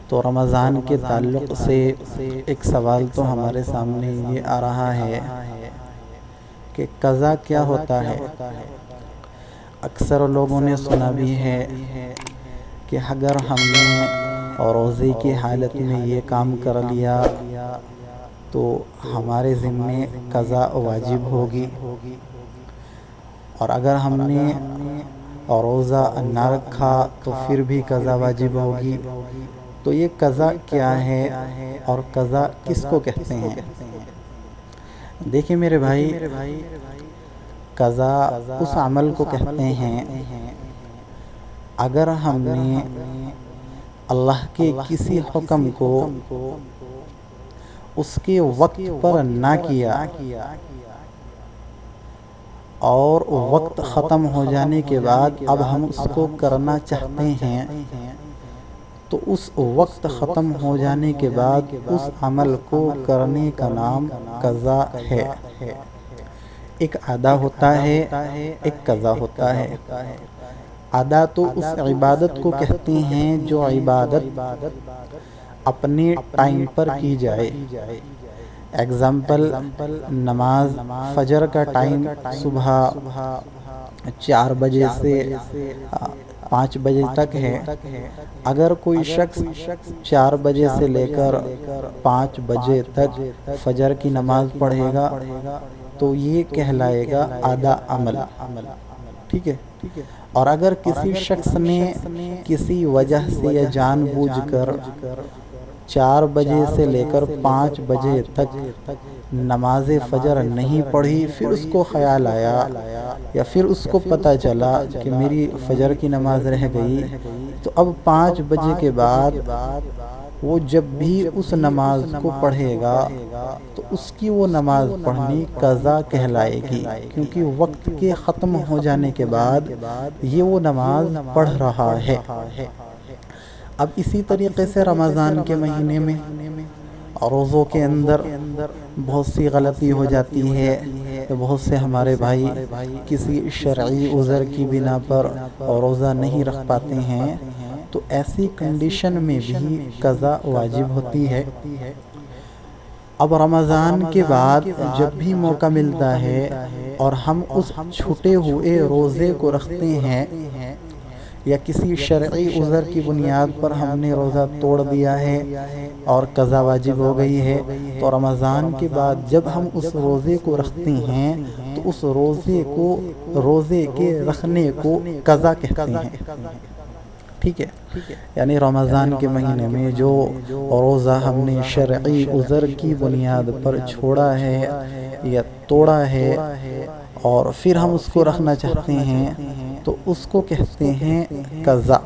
تو رمضان کے تعلق سے ایک سوال تو ہمارے سامنے یہ آ رہا ہے کہ قضا کیا ہوتا ہے۔ اکثر لوگوں نے سنا بھی ہے کہ اگر ہم نے روزے کی حالت میں یہ کام کر لیا تو ہمارے ذمے قضا واجب ہوگی، اور اگر ہم نے روزہ نہ رکھا تو پھر بھی قضا واجب ہوگی۔ تو یہ قضا کیا ہے اور قضا کس کو کہتے ہیں؟ دیکھیں میرے بھائی، قضا اس عمل کو کہتے ہیں اگر ہم نے اللہ کے کسی حکم کو اس کے وقت پر نہ کیا اور وقت ختم ہو جانے کے بعد اب ہم اس کو کرنا چاہتے ہیں، تو اس وقت ختم ہو جانے کے بعد اس عمل کو کرنے کا نام قضا ہے۔ ایک ادا ہوتا ہے، ایک قضا ہوتا ہے۔ ادا تو اس عبادت کو کہتے ہیں جو عبادت اپنے ٹائم پر کی جائے۔ ایگزامپل، نماز فجر کا ٹائم صبح 4 بجے سے 5 بجے تک ہے۔ اگر کوئی شخص 4 بجے سے لے کر 5 بجے تک فجر کی نماز پڑھے گا تو یہ کہلائے گا آدھا عمل، ٹھیک ہے۔ اور اگر کسی شخص نے کسی وجہ سے یا جان بوجھ کر 4 بجے سے لے کر 5 بجے تک نماز فجر نہیں پڑھی، پھر اس کو خیال آیا یا پھر اس کو پتہ چلا کہ میری فجر کی نماز رہ گئی، تو اب 5 بجے کے بعد وہ جب بھی اس نماز کو پڑھے گا تو اس کی وہ نماز پڑھنی قضا کہلائے گی، کیونکہ وقت کے ختم ہو جانے کے بعد یہ وہ نماز پڑھ رہا ہے۔ اب اسی طریقے سے رمضان کے مہینے میں روزوں کے اندر بہت سی غلطی ہو جاتی ہے، بہت سے ہمارے بھائی کسی شرعی عذر کی بنا پر روزہ نہیں رکھ پاتے ہیں، تو ایسی کنڈیشن میں بھی قضا واجب ہوتی ہے۔ اب رمضان کے بعد جب بھی موقع ملتا ہے اور ہم اس چھوٹے ہوئے روزے کو رکھتے ہیں یا کسی شرعی عذر کی بنیاد پر ہم نے روزہ توڑ دیا ہے اور قضا واجب ہو گئی ہے، تو رمضان کے بعد جب ہم اس روزے کو رکھتے ہیں تو اس روزے کے رکھنے کو قضا کہتے ہیں، ٹھیک ہے۔ یعنی رمضان کے مہینے میں جو روزہ ہم نے شرعی عذر کی بنیاد پر چھوڑا ہے یا توڑا ہے اور پھر ہم اس کو رکھنا چاہتے ہیں تو اس کو کہتے ہیں قضا۔